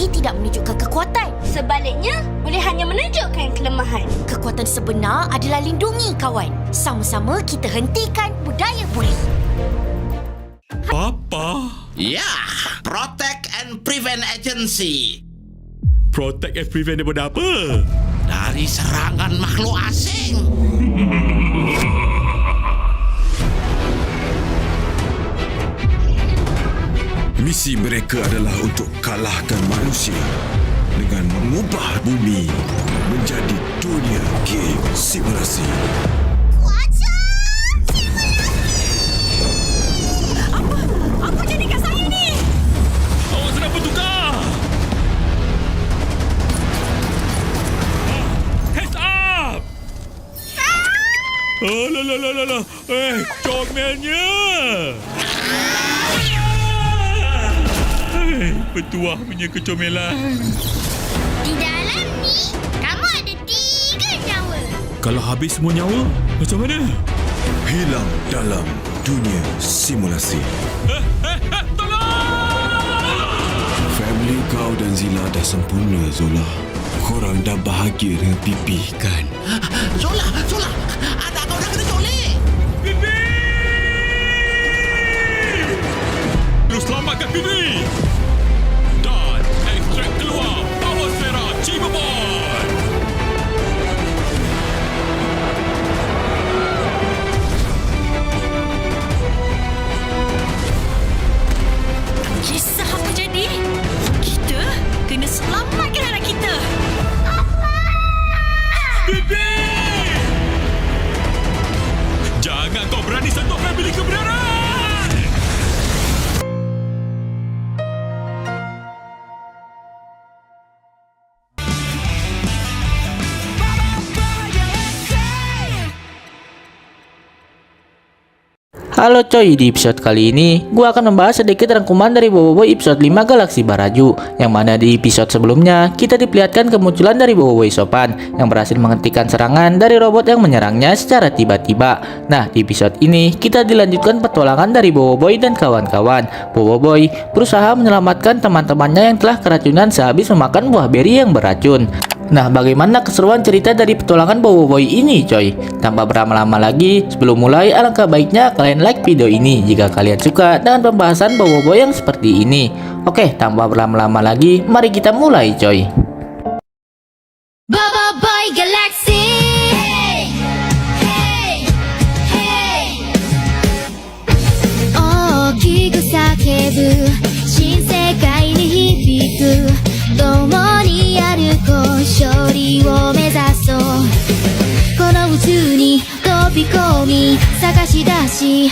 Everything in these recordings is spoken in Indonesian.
ini tidak menunjukkan kekuatan. Sebaliknya, boleh hanya menunjukkan kelemahan. Kekuatan sebenar adalah lindungi kawan. Sama-sama kita hentikan budaya buli. Apa? Ya, Protect and Prevent Agency. Protect and prevent daripada apa? Dari serangan makhluk asing. Misi mereka adalah untuk kalahkan manusia dengan mengubah bumi menjadi dunia game simulasi. Apa jadi kat saya ni? Awak sedang bertukar! Heads up! Oh, la. Comelnya! Bertuah punya kecomelan. Di dalam ni, kamu ada 3 nyawa. Kalau habis semua nyawa, macam mana? Hilang dalam dunia simulasi. Family kau dan Zila dah sempurna, Zola. Korang dah bahagia dengan pipi, kan? Zola, anak kau dah kena culik. Bibi! Lu selamatkan Bibi! Dan ekstrak keluar Power Sfera Cirebon! Kisah apa jadi? Kita kena selamatkan anak kita. Bibi! Jangan kau berani sentuh family kebenaran! Halo coy, di episode kali ini gua akan membahas sedikit rangkuman dari Boboiboy episode 5 Galaksi Baraju, yang mana di episode sebelumnya kita diperlihatkan kemunculan dari Boboiboy Sopan yang berhasil menghentikan serangan dari robot yang menyerangnya secara tiba-tiba. Nah, di episode ini kita dilanjutkan petualangan dari Boboiboy dan kawan-kawan. Boboiboy berusaha menyelamatkan teman-temannya yang telah keracunan sehabis memakan buah beri yang beracun. Nah, bagaimana keseruan cerita dari petualangan Boboiboy ini coy? Tanpa berlama-lama lagi, sebelum mulai alangkah baiknya kalian like video ini jika kalian suka dengan pembahasan Boboiboy yang seperti ini. Oke, tanpa berlama-lama lagi, mari kita mulai coy. Boboiboy Galaxy. Okiku sakebu, 新世界に響く。共に歩こう、勝利を目指そう。この宇宙に飛び込み、探し出し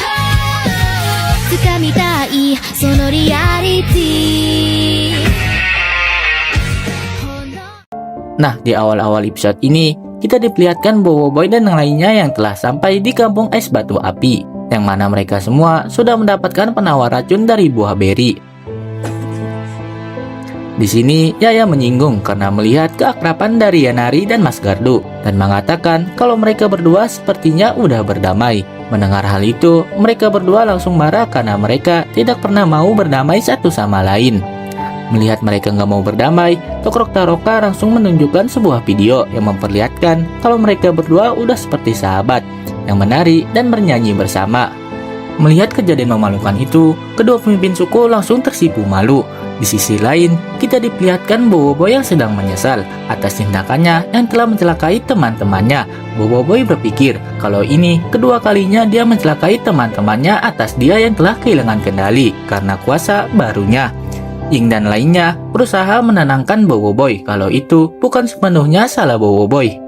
掴みたいそのリアリティ。 Nah, di awal-awal episode ini kita diperlihatkan Boboiboy dan yang lainnya yang telah sampai di kampung es batu api, yang mana mereka semua sudah mendapatkan penawar racun dari buah beri. Di sini Yaya menyinggung karena melihat keakraban dari Yanari dan Mas Gardu dan mengatakan kalau mereka berdua sepertinya udah berdamai. Mendengar hal itu, mereka berdua langsung marah karena mereka tidak pernah mau berdamai satu sama lain. Melihat mereka nggak mau berdamai, Tokrok Taroka langsung menunjukkan sebuah video yang memperlihatkan kalau mereka berdua udah seperti sahabat yang menari dan bernyanyi bersama. Melihat kejadian memalukan itu, kedua pemimpin suku langsung tersipu malu. Di sisi lain, kita diperlihatkan Boboiboy yang sedang menyesal atas tindakannya yang telah mencelakai teman-temannya. Boboiboy berpikir kalau ini kedua kalinya dia mencelakai teman-temannya atas dia yang telah kehilangan kendali karena kuasa barunya. Ying dan lainnya berusaha menenangkan Boboiboy kalau itu bukan sepenuhnya salah Boboiboy.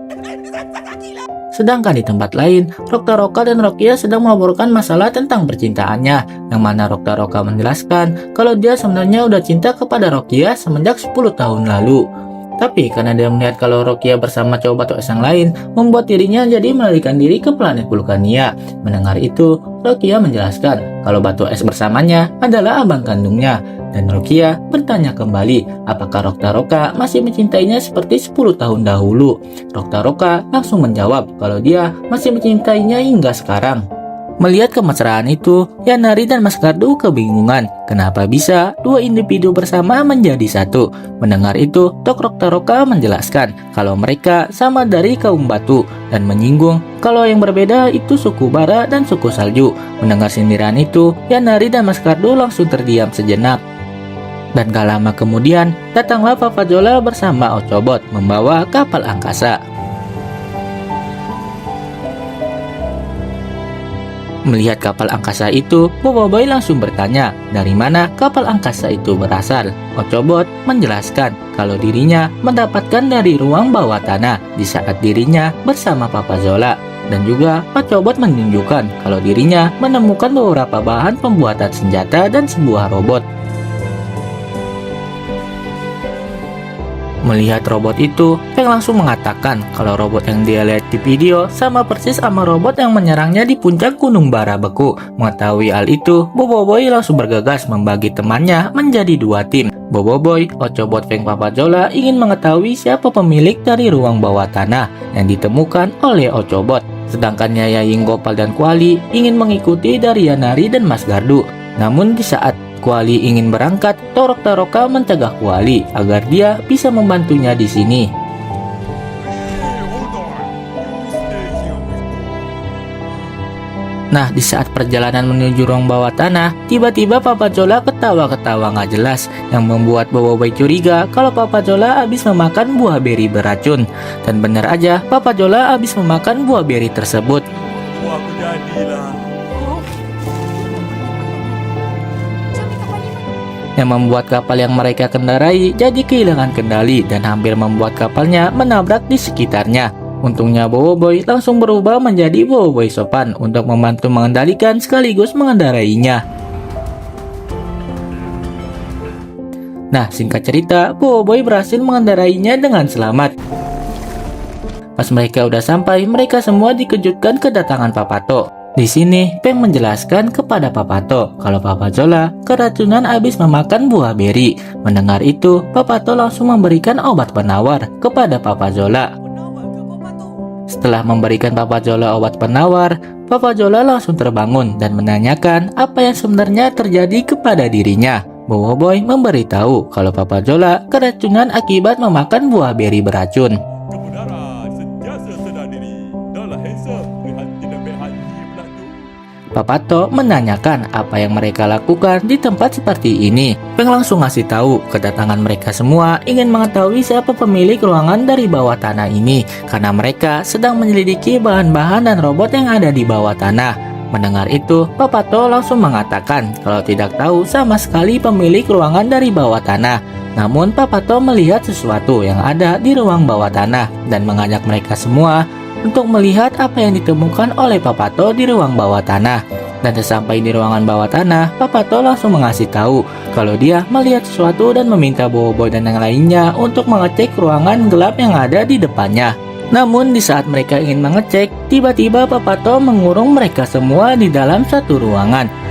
Sedangkan di tempat lain, Roktaroka dan Rokia sedang melaporkan masalah tentang percintaannya, yang mana Roktaroka menjelaskan kalau dia sebenarnya udah cinta kepada Rokia semenjak 10 tahun lalu. Tapi karena dia melihat kalau Rokia bersama cowok batu es yang lain, membuat dirinya jadi melarikan diri ke planet Vulkania. Mendengar itu, Rokia menjelaskan kalau batu es bersamanya adalah abang kandungnya. Dan Rokia bertanya kembali apakah Roktaroka masih mencintainya seperti 10 tahun dahulu. Roktaroka langsung menjawab kalau dia masih mencintainya hingga sekarang. Melihat kemesraan itu, Yanari dan Mas Gardu kebingungan kenapa bisa dua individu bersama menjadi satu. Mendengar itu, Tokrok Taroka menjelaskan kalau mereka sama dari kaum batu dan menyinggung kalau yang berbeda itu suku bara dan suku salju. Mendengar sindiran itu, Yanari dan Mas Gardu langsung terdiam sejenak. Dan gak lama kemudian, datanglah Papa Jola bersama Ochobot membawa kapal angkasa. Melihat kapal angkasa itu, Boboiboy langsung bertanya dari mana kapal angkasa itu berasal. Ochobot menjelaskan kalau dirinya mendapatkan dari ruang bawah tanah di saat dirinya bersama Papa Zola. Dan juga Ochobot menunjukkan kalau dirinya menemukan beberapa bahan pembuatan senjata dan sebuah robot. Melihat robot itu, Peng langsung mengatakan kalau robot yang dia lihat di video sama persis sama robot yang menyerangnya di puncak Gunung Bara Beku. Mengetahui hal itu, Boboiboy langsung bergegas membagi temannya menjadi dua tim. Boboiboy, Ochobot, Peng, Papa Jola ingin mengetahui siapa pemilik dari ruang bawah tanah yang ditemukan oleh Ochobot. Sedangkan Yaying, Gopal, dan Kuali ingin mengikuti dari Yanari dan Mas Gardu. Namun di saat Kuali ingin berangkat, Torok Taroka mencegah Kuali agar dia bisa membantunya di sini. Nah, di saat perjalanan menuju ruang bawah tanah, tiba-tiba Papa Jola ketawa-ketawa nggak jelas yang membuat Boboiboy curiga kalau Papa Jola habis memakan buah beri beracun. Dan benar aja, Papa Jola habis memakan buah beri tersebut. Yang membuat kapal yang mereka kendarai jadi kehilangan kendali dan hampir membuat kapalnya menabrak di sekitarnya. Untungnya Boboiboy langsung berubah menjadi Boboiboy sopan untuk membantu mengendalikan sekaligus mengendarainya. Nah, singkat cerita, Boboiboy berhasil mengendarainya dengan selamat. Pas mereka udah sampai, mereka semua dikejutkan kedatangan Papato. Di sini, Peng menjelaskan kepada Papato kalau Papa Jola keracunan habis memakan buah beri. Mendengar itu, Papato langsung memberikan obat penawar kepada Papa Jola. Setelah memberikan Papa Jola obat penawar, Papa Jola langsung terbangun dan menanyakan apa yang sebenarnya terjadi kepada dirinya. Boboiboy memberitahu kalau Papa Jola keracunan akibat memakan buah beri beracun. Papato menanyakan apa yang mereka lakukan di tempat seperti ini. Peng langsung ngasih tahu kedatangan mereka semua ingin mengetahui siapa pemilik ruangan dari bawah tanah ini karena mereka sedang menyelidiki bahan-bahan dan robot yang ada di bawah tanah. Mendengar itu, Papato langsung mengatakan kalau tidak tahu sama sekali pemilik ruangan dari bawah tanah. Namun Papato melihat sesuatu yang ada di ruang bawah tanah dan mengajak mereka semua untuk melihat apa yang ditemukan oleh Papato di ruang bawah tanah. Dan sesampai di ruangan bawah tanah, Papato langsung mengasih tahu kalau dia melihat sesuatu dan meminta Boboiboy dan yang lainnya untuk mengecek ruangan gelap yang ada di depannya. Namun di saat mereka ingin mengecek, tiba-tiba Papato mengurung mereka semua di dalam satu ruangan.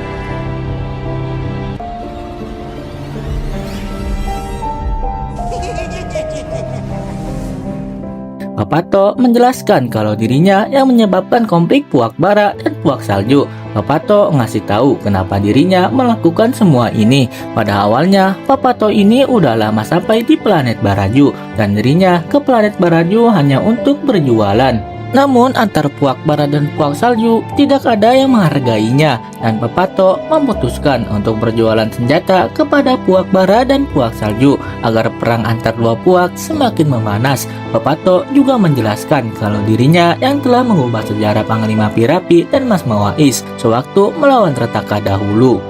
Papato menjelaskan kalau dirinya yang menyebabkan konflik puak bara dan puak salju. Papato ngasih tahu kenapa dirinya melakukan semua ini. Pada awalnya, Papato ini udah lama sampai di planet Baraju dan dirinya ke planet Baraju hanya untuk berjualan. Namun antar puak bara dan puak salju tidak ada yang menghargainya dan Papato memutuskan untuk berjualan senjata kepada puak bara dan puak salju agar perang antar dua puak semakin memanas. Papato juga menjelaskan kalau dirinya yang telah mengubah sejarah Panglima Pirapi dan Mas Mawais sewaktu melawan Retaka dahulu.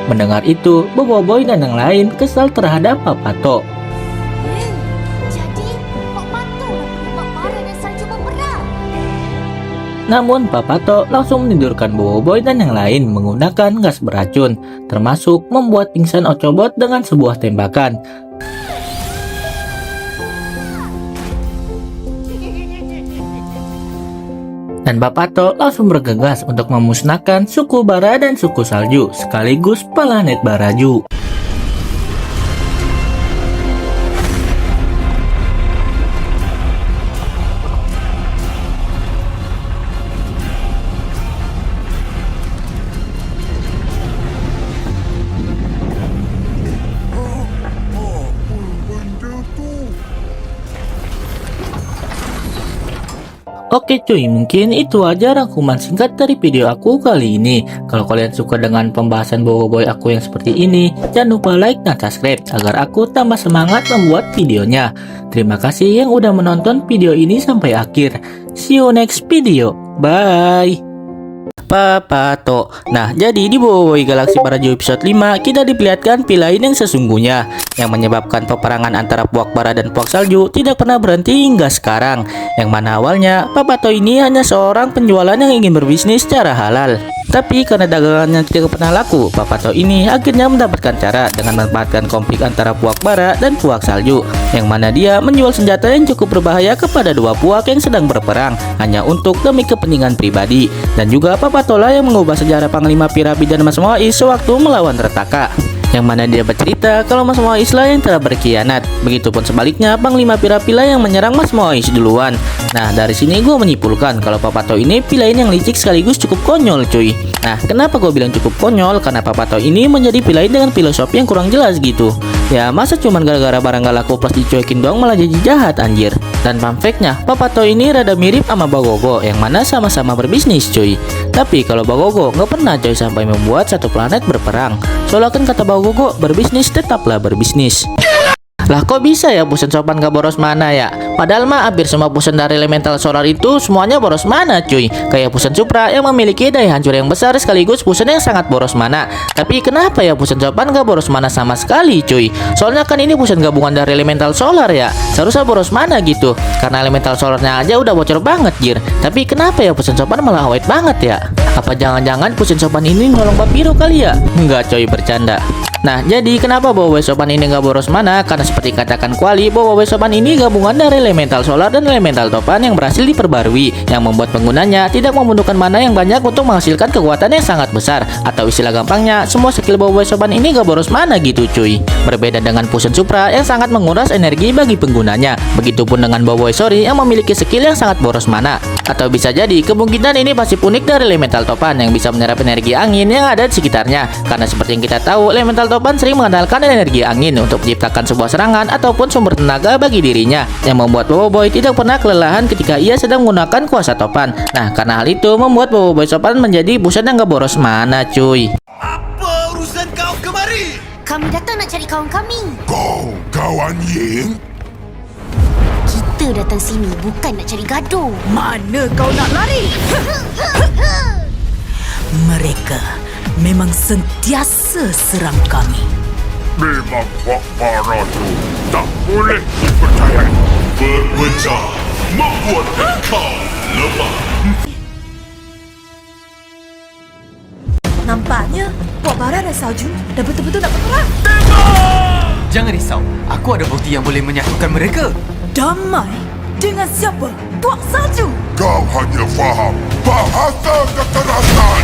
Mendengar itu, Boboiboy dan yang lain kesal terhadap Papato. Jadi, Papato penyebab bara dan salju berperang. Namun Papato langsung menidurkan Boboiboy dan yang lain menggunakan gas beracun, termasuk membuat pingsan Ochobot dengan sebuah tembakan. Dan Papato langsung bergegas untuk memusnahkan suku bara dan suku salju sekaligus planet Baraju. Oke cuy, mungkin itu aja rangkuman singkat dari video aku kali ini. Kalau kalian suka dengan pembahasan boboiboy aku yang seperti ini, jangan lupa like dan subscribe agar aku tambah semangat membuat videonya. Terima kasih yang udah menonton video ini sampai akhir. See you next video. Bye. Papato. Nah, jadi di Boboiboy Galaxy Barajo episode 5 kita diperlihatkan pilihan yang sesungguhnya yang menyebabkan peperangan antara Puak Bara dan Puak Salju tidak pernah berhenti hingga sekarang. Yang mana awalnya Papato ini hanya seorang penjualan yang ingin berbisnis secara halal. Tapi karena dagangannya tidak pernah laku, Papato ini akhirnya mendapatkan cara dengan memanfaatkan konflik antara Puak Bara dan Puak Salju, yang mana dia menjual senjata yang cukup berbahaya kepada dua puak yang sedang berperang hanya untuk demi kepentingan pribadi. Dan juga Papato lah yang mengubah sejarah Panglima Pirabi dan Mas Moais sewaktu melawan Retaka, yang mana dia bercerita kalau Mas Moais lah yang telah berkhianat. Begitupun sebaliknya, Panglima Pirabi lah yang menyerang Mas Moais duluan. Nah, dari sini gue menyimpulkan kalau Papato ini pilihan yang licik sekaligus cukup konyol cuy. Nah, kenapa gue bilang cukup konyol? Karena Papato ini menjadi pilihan dengan filosofi yang kurang jelas gitu. Ya, masa cuman gara-gara barang gak laku plus dicuekin doang malah jadi jahat anjir. Dan fun fact-nya, Papato ini rada mirip sama Bagogo, yang mana sama-sama berbisnis cuy. Tapi kalau Bagogo nggak pernah coy sampai membuat satu planet berperang. Soalnya kan kata Bagogo, berbisnis tetaplah berbisnis. Lah kok bisa ya Pusen Sopan gak boros mana ya? Padahal mah hampir semua Pusen dari elemental solar itu semuanya boros mana cuy. Kayak Pusen Supra yang memiliki daya hancur yang besar sekaligus Pusen yang sangat boros mana. Tapi kenapa ya Pusen Sopan gak boros mana sama sekali cuy? Soalnya kan ini Pusen gabungan dari elemental solar ya. Seharusnya boros mana gitu. Karena elemental solarnya aja udah bocor banget jir. Tapi kenapa ya Pusen Sopan malah awet banget ya? Apa jangan-jangan Pusen Sopan ini nolong Papiro kali ya? Enggak coy, bercanda. Nah, jadi kenapa Boboiboy Sopan ini gak boros mana? Karena seperti katakan Kuali, Boboiboy Sopan ini gabungan dari elemental solar dan elemental topan yang berhasil diperbarui, yang membuat penggunanya tidak membutuhkan mana yang banyak untuk menghasilkan kekuatan yang sangat besar. Atau istilah gampangnya, semua skill Boboiboy Sopan ini gak boros mana gitu cuy. Berbeda dengan Pusen Supra yang sangat menguras energi bagi penggunanya. Begitupun dengan Boboiboy Sori yang memiliki skill yang sangat boros mana. Atau bisa jadi kemungkinan ini pasif unik dari elemental topan yang bisa menyerap energi angin yang ada di sekitarnya. Karena seperti yang kita tahu, elemental topan sering mengandalkan energi angin untuk menciptakan sebuah serangan ataupun sumber tenaga bagi dirinya, yang membuat Boboiboy tidak pernah kelelahan ketika ia sedang menggunakan kuasa topan. Nah, karena hal itu membuat Boboiboy Sopan menjadi Pusen yang gak boros mana cuy. Apa urusan kau kemari? Kami datang nak cari kawan kami. Kau kawan Ying? Kita datang sini bukan nak cari gaduh. Mana kau nak lari? Mereka memang sentiasa serang kami. Memang Puak Bara tu tak boleh dipercayai. Berpecah membuat kau lemah. Nampaknya Puak Bara dan Salju dah betul-betul nak berperang. Jangan risau, aku ada bukti yang boleh menyatukan mereka. Damai? Dengan siapa? Puak Salju? Kau hanya faham bahasa kekerasan.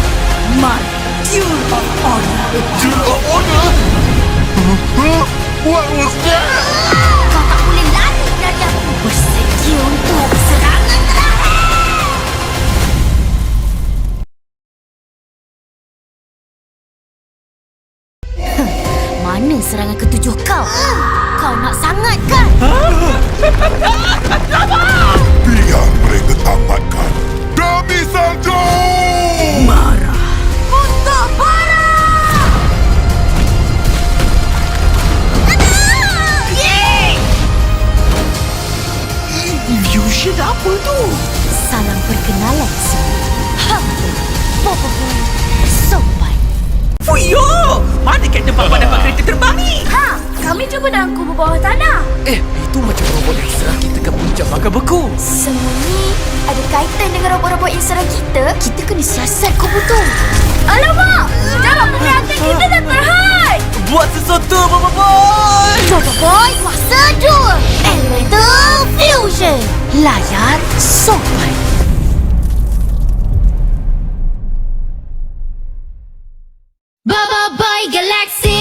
My Duel of Honor. Duel of Honor? What was that? Kau tak boleh lari dari aku. Bersedia untuk serangan terakhir. Mana serangan ketujuh kau? Kau nak sangat kan? Biar mereka tamatkan. Demi Salju! Marah. Untuk Bara! Illusion apa tu? Salam perkenalan semua. Boboiboy Sopan. Fuyo! Mana kat tempat dapat kereta terbang ni? Ha, kami cuba nangkub bawah tanah. Itu macam robot yang serang kita ke puncak bakal beku. Semua ni ada kaitan dengan robot-robot yang serang kita? Kita kena siasat kau betul. Alamak! Jarak penglihatan kita dah terhad! Buat sesuatu, Boboiboy! Boboiboy Kuasa Duel Elemental Fusion. Layar Sopan. Boboiboy Galaxy.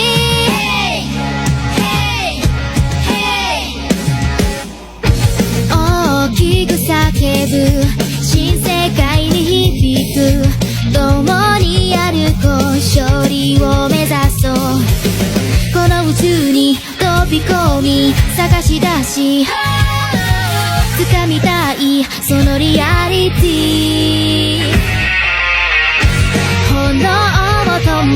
Oh, 大きく叫ぶ新世界に響く共に歩こう勝利を目指そうこの宇宙に飛び込み探し出し掴みたいそのリアリティ炎を灯